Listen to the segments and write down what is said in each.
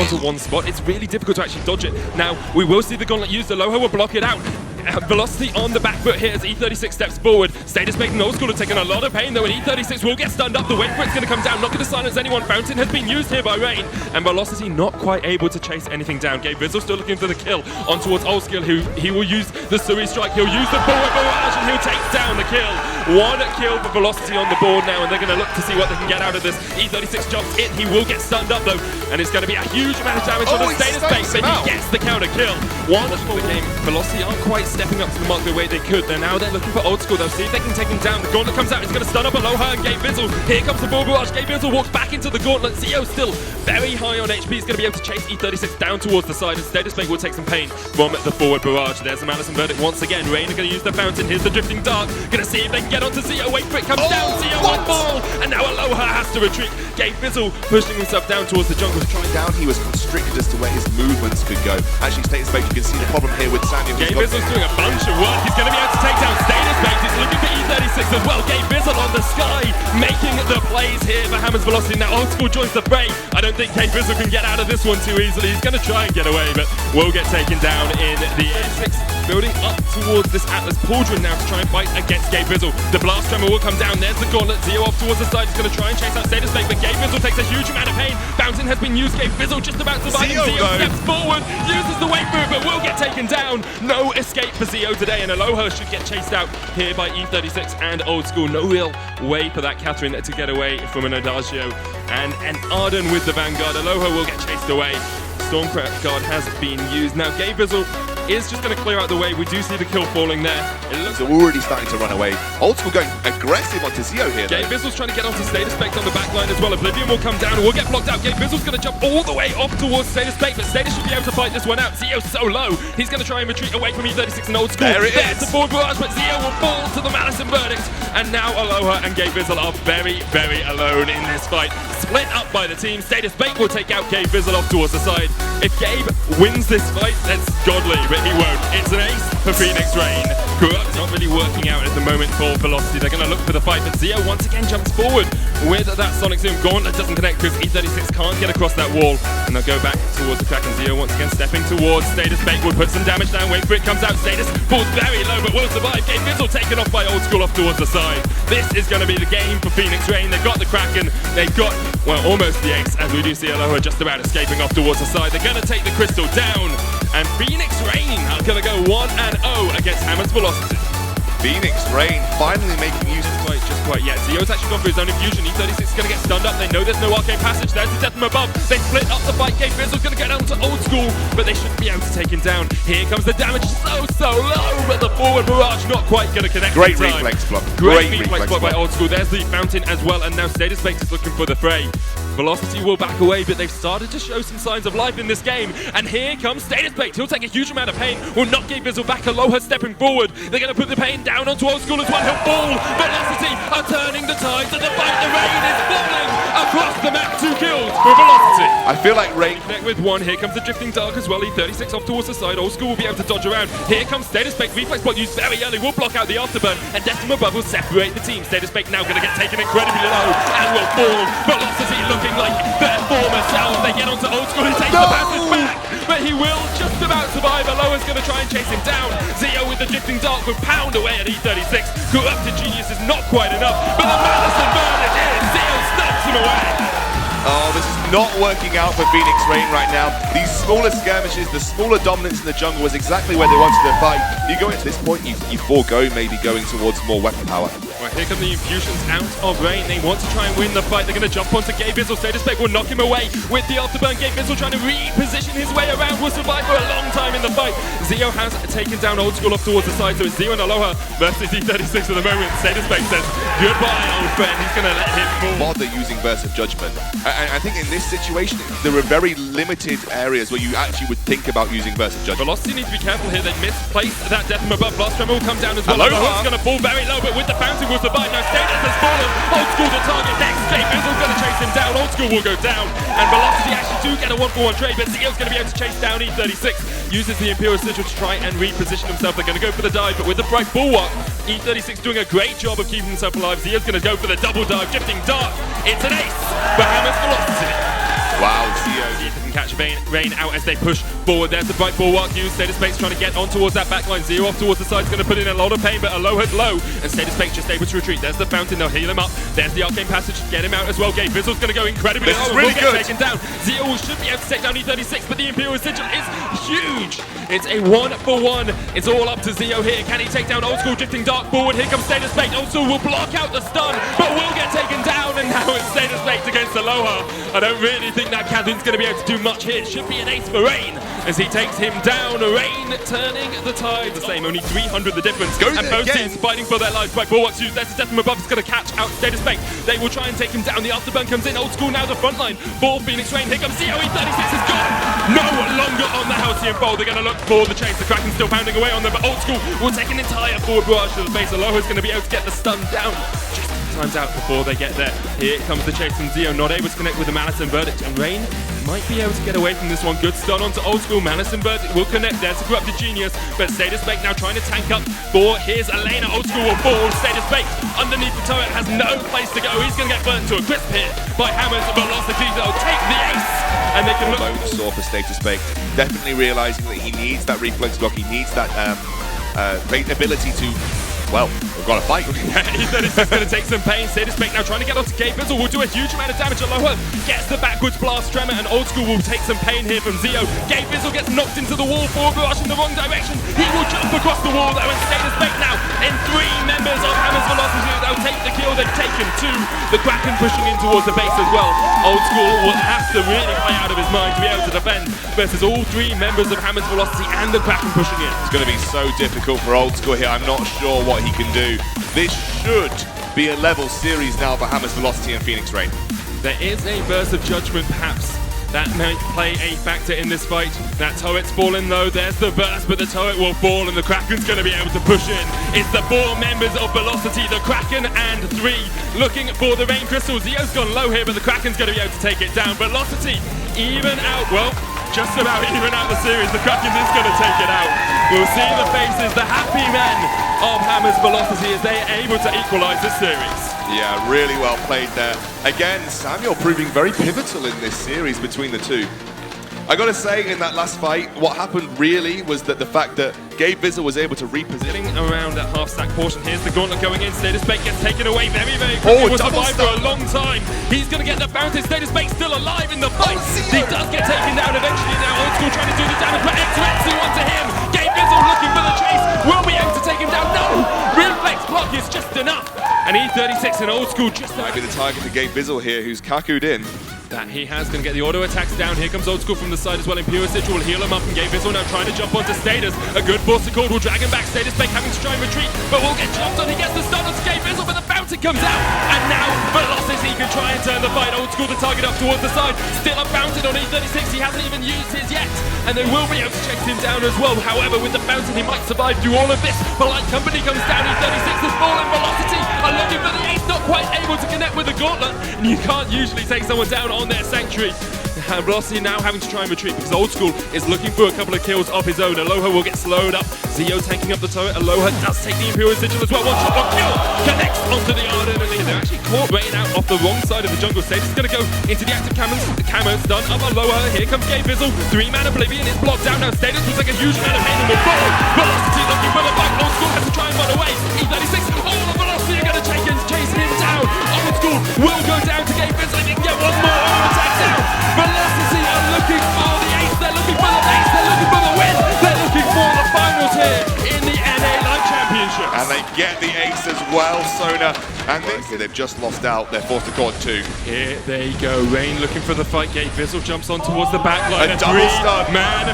onto one spot, it's really difficult to actually dodge it. Now, we will see the gauntlet used. Aloha will block it out. Velocity on the back foot here as E36 steps forward. Status making Old School have taken a lot of pain though, and E36 will get stunned up. The wait for it's going to come down, not going to silence anyone. Fountain has been used here by Rain, and Velocity not quite able to chase anything down. Gabe Vizzle still looking for the kill on towards Old School, who he will use the Suri strike. He'll use the forward barrage and he'll take down the kill. One kill for Velocity on the board now, and they're going to look to see what they can get out of this. E36 jumps in, he will get stunned up though, and it's going to be a huge amount of damage on the Status base, but he gets the counter kill. One for the game. Velocity aren't quite stepping up to the mark the way they could. Now they're looking for Old School. They'll see if they can take him down. The gauntlet comes out. It's going to stun up Aloha and Gabe Vizzle. Here comes the ball barrage. Gabe Vizzle walks back into the gauntlet. Zio still very high on HP. He's going to be able to chase E36 down towards the side. Instead, Status will take some pain from the forward barrage. There's the Madison verdict once again. Rain are going to use the fountain. Here's the drifting dark. Going to see if they can get onto Zio. Wait for it. Comes down. Zio on ball. And now Aloha has to retreat. Gabe Vizzle pushing himself down towards the jungle. Trying down, he was constricted as to where his movements could go. Actually, Status Bait, you can see the problem here with Samuel. Gabe Vizzle's doing a bunch of work. He's going to be able to take down Status Bait. He's looking for E36 as well. Gabe Vizzle on the sky, making the plays here for Hammer's Velocity. Now Old School joins the fray. I don't think Gabe Vizzle can get out of this one too easily. He's going to try and get away, but will get taken down in the E36. Building up towards this Atlas Pauldron now to try and fight against Gabe Vizzle. The blast tremor will come down. There's the gauntlet. Zio off towards the side. He's going to try and chase out Status Bait, but Gabe Vizzle takes a huge amount of pain. Fountain has been used. Gabe Vizzle just about surviving. Zio steps forward, uses the wait move, but will get taken down. No escape for Zio today, and Aloha should get chased out here by E36 and Old School. No real way for that Catherine to get away from an Adagio. And an Arden with the Vanguard. Aloha will get chased away. Stormcraft Guard has been used. Now Gabe Vizzle is just going to clear out the way. We do see the kill falling there. It looks already starting to run away. Old School going aggressive onto Zio here. Gabe Vizzle's trying to get onto Status Bait on the back line as well. Oblivion will come down and will get blocked out. Gabe Vizzle's going to jump all the way off towards Status Bait, but Status should be able to fight this one out. Zio's so low. He's going to try and retreat away from E36 and Old School. There's the forward barrage, but Zio will fall to the Madison verdict. And now Aloha and Gabe Vizzle are very, very alone in this fight. Split up by the team. Status Bait will take out Gabe Vizzle off towards the side. If Gabe wins this fight, that's godly, but he won't. It's an ace for Phoenix Rain. Corrupt not really working out at the moment for Velocity. They're going to look for the fight, but Zio once again jumps forward with that Sonic Zoom. Gauntlet doesn't connect because E36 can't get across that wall. And they'll go back towards the Kraken. Zio once again stepping towards Status Bait. Will put some damage down. Wait for it, comes out. Status falls very low, but will survive. Gabe Vizzle taken off by Old School off towards the side. This is going to be the game for Phoenix Rain. They've got the Kraken. They've got, well, almost the ace, as we do see Aloha just about escaping off towards the side. They're going to take the crystal down, and Phoenix Rain are going to go 1-0 against Hammer's Velocity. Phoenix Rain finally making use of just quite yet. Zio's actually gone for his own infusion. E36 is going to get stunned up. They know there's no arcane passage. There's the death from above. They split up the fight. Gabe Vizzle's going to get onto Old School, but they shouldn't be able to take him down. Here comes the damage. So low, but the forward barrage not quite going to connect. Great reflex block. Great reflex block by Old School. There's the fountain as well, and now Status Bait is looking for the fray. Velocity will back away, but they've started to show some signs of life in this game. And here comes Status Bait. He'll take a huge amount of pain. Will not Gabe Vizzle back. Aloha stepping forward. They're going to put the pain down onto Old School as well. He'll fall. Velocity are turning the tides of the fight. The Rain is falling across the map. 2 kills for Velocity. I feel like Rain connect with 1. Here comes the drifting dark as well. E36 off towards the side. Old School will be able to dodge around. Here comes Status Bait. Reflex block used very early. Will block out the afterburn. And Death from above will separate the team. Status Bait now going to get taken incredibly low and will fall. Velocity looking like their former self. They get onto Old School. He takes the passage back, but he will just about survive. Aloha's going to try and chase him down. Zio with the drifting dark will pound away at E36. Corrupted Genius is not quite enough, but the Madison verdict is. Zio snaps him away. Oh, this is not working out for Phoenix Rain right now. These smaller skirmishes, the smaller dominance in the jungle was exactly where they wanted to fight. You go into this point, you forego maybe going towards more weapon power. Right, here come the infusions out of Rain. They want to try and win the fight. They're going to jump onto Gabe Vizzle. Status Bait will knock him away with the afterburn. Gabe Vizzle trying to reposition his way around. Will survive for a long time in the fight. Zio has taken down Old School off towards the side, so it's Zio and Aloha versus E36 at the moment. Status Bait says, goodbye, old friend. He's going to let him fall. Bother using Burst of Judgment. I think in this situation, there are very limited areas where you actually would think about using Burst of Judgment. Velocity need to be careful here. They misplaced that death from above. Blast Tremor will come down as well. Aloha's going to fall very low, but with the fountain will survive. Now Status has fallen. Old School to target next. Gabe Vizzle's going to chase him down. Old School will go down. And Velocity actually do get a 1-for-1 trade, but Zio's going to be able to chase down E36. Uses the Imperial Sigil to try and reposition himself. They're going to go for the dive, but with the Bright Bulwark, E36 doing a great job of keeping himself alive. Zio's going to go for the double dive. Drifting Dark. It's an ace for Hammer's Velocity. Wow, Zio can catch Rain out as they push forward. There's the bright bulwark used. STATUSBAIT's trying to get on towards that backline. Zero off towards the side is going to put in a lot of pain, but Aloha's low, and STATUSBAIT just able to retreat. There's the fountain, they'll heal him up. There's the arcane passage, get him out as well. Gabevizzle's going to go incredibly low and will get taken down. Zero should be able to take down E36, but the Imperial Sigil is huge. It's a 1-for-1. It's all up to Zio here. Can he take down Old School drifting dark forward? Here comes STATUSBAIT. Old School will block out the stun, but will get taken down, and now it's STATUSBAIT against Aloha. I don't really think that Catherine's going to be able to do much here. It should be an ace for Rain as he takes him down. Rain turning the tide. The same, only 300 the difference. And both teams fighting for their lives. By bulwarks used, there's a death from above. It's going to catch out STATUSBAIT. They will try and take him down. The afterburn comes in. Old School now the front line for Phoenix Rain. Here comes Zio. E36 is gone. No longer on the Halcyon Bowl. They're going to look for the chase. The Kraken's still pounding away on them, but Old School will take an entire forward barrage to the face. Aloha's going to be able to get the stun down. Just times out before they get there. Here comes the chase from Zio, not able to connect with the Malice and Verdict, and Rain might be able to get away from this one. Good stun onto Old School. Malice and Verdict will connect. There's a Corrupted Genius, but STATUSBAIT now trying to tank up for his Elena. Old School will fall. STATUSBAIT underneath the turret has no place to go. He's going to get burnt to a crisp here by Hammer's Velocity. They'll take the ace, and they can look. Bone sore for STATUSBAIT. Definitely realizing that he needs that reflex block. He needs that ability to. Well, we've got to fight. E36 is going to take some pain. STATUSBAIT now trying to get onto Gabevizzle. Will do a huge amount of damage. Aloha gets the backwards blast tremor, and Old School will take some pain here from Zio. Gabevizzle gets knocked into the wall. Forward barrage in the wrong direction. He will jump across the wall though, and STATUSBAIT now in 3 members of Hammer's Velocity. They'll take the kill. They've taken 2. The Kraken pushing in towards the base as well. Old School will have to really play out of his mind to be able to defend versus all 3 members of Hammer's Velocity and the Kraken pushing in. It's going to be so difficult for Old School here. I'm not sure what he can do. This should be a level series now for Hammer's Velocity and Phoenix Rain. There is a burst of judgment perhaps that might play a factor in this fight. That turret's fallen though. There's the burst, but the turret will fall and the Kraken's going to be able to push in. It's the 4 members of Velocity, the Kraken and 3 looking for the Rain Crystal. Zio's gone low here, but the Kraken's going to be able to take it down. Velocity even out, well, just about even out the series. The Kraken is going to take it out. We'll see the faces, the happy men of Hammer's Velocity as they are able to equalize this series. Yeah, really well played there. Again, Samuel proving very pivotal in this series between the 2. I gotta say, in that last fight, what happened really was that the fact that Gabevizzle was able to reposition around that half-stack portion. Here's the gauntlet going in. STATUSBAIT gets taken away very, very quickly. Will survive for a long time. He's gonna get the bounty. STATUSBAIT still alive in the fight. He does get taken down eventually now. Old School trying to do the damage, but X-Retsu onto him. Gabevizzle looking for the chase. Will be able to take him down. No! Reflex block is just enough. And E36 and Old School just might be the target for Gabevizzle here, who's kaku'd in. That he has, going to get the auto attacks down. Here comes Old School from the side as well. Imperial Sigil will heal him up, and Gabevizzle now trying to jump onto Status. A good force cord will drag him back. STATUSBAIT having to try and retreat, but will get jumped on. He gets the stun onto Gabevizzle, but the bounty comes out. And now Velocity can try and turn the fight. Old School the target up towards the side. Still unbounted on E36. He hasn't even used his yet. And they will be able to chase him down as well. However, with the fountain, he might survive through all of this. Polite Company comes down. E36 has fallen. Velocity are looking for the ace, not quite able to connect with the gauntlet. And you can't usually take someone down on their sanctuary. Velocity now having to try and retreat because Old School is looking for a couple of kills of his own. Aloha will get slowed up. Zio tanking up the turret. Aloha does take the Imperial Sigil as well. One shot, one kill. Connects onto the Arden, and they're actually caught Rain out off the wrong side of the jungle stage. It's going to go into the active camos. The camos done up Aloha. Here comes Gabevizzle. 3-man Oblivion is blocked down now. Status was like a huge amount of pain and will fall. Velocity looking for the fight. Old School has to try and run away. E36, all of Velocity are going to chase him down. Old School will go down to Gabevizzle and he can get one more attack down. Velocity are looking for the ace. They're looking for the ace. They're looking for the win. They're looking for the finals here in the NA Light Championship. And they get the ace as well, Sona. And they've just lost out. They're forced to cord 2. Here they go. Rain looking for the fight. Gabevizzle jumps on towards the back line. A double stun. Man,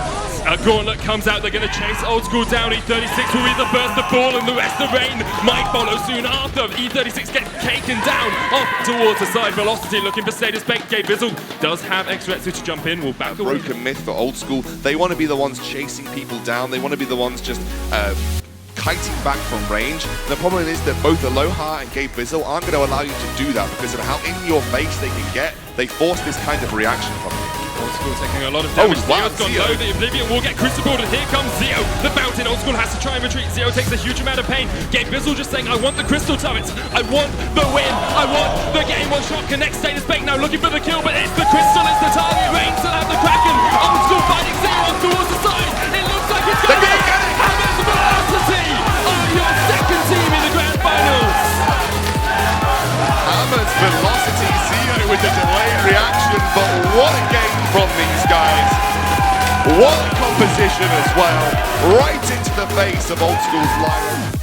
a gauntlet comes out. They're going to chase Old School down. E36 will be the first to fall, and the rest of Rain might follow soon after. E36 get taken down off towards the side. Velocity looking for STATUSBAIT. Gabevizzle does have X-Retsu to jump in. Will back away. Broken myth for Old School. They want to be the ones chasing people down. They want to be the ones just kiting back from range. And the problem is that both Aloha and Gabevizzle aren't going to allow you to do that because of how in your face they can get. They force this kind of reaction from you. Old School taking a lot of damage. Wow, Zeo's gone Zeo. low. The Oblivion will get crucibled, and here comes Zeo. The Fountain. Old School has to try and retreat. Zeo takes a huge amount of pain. Gabe Bizzle just saying, I want the crystal turrets. I want the win. I want the game. One shot connects. Status Bake now looking for the kill, but it's the crystal. It's the target. Reign still have the Kraken. Old School fighting Zeo on towards the side. It looks like it's going to be Hammers Velocity are your second team in the grand finals. Hammers Velocity, Zeo with the delayed reaction, but what a game from these guys. What a composition as well, right into the face of Old School's Lyra.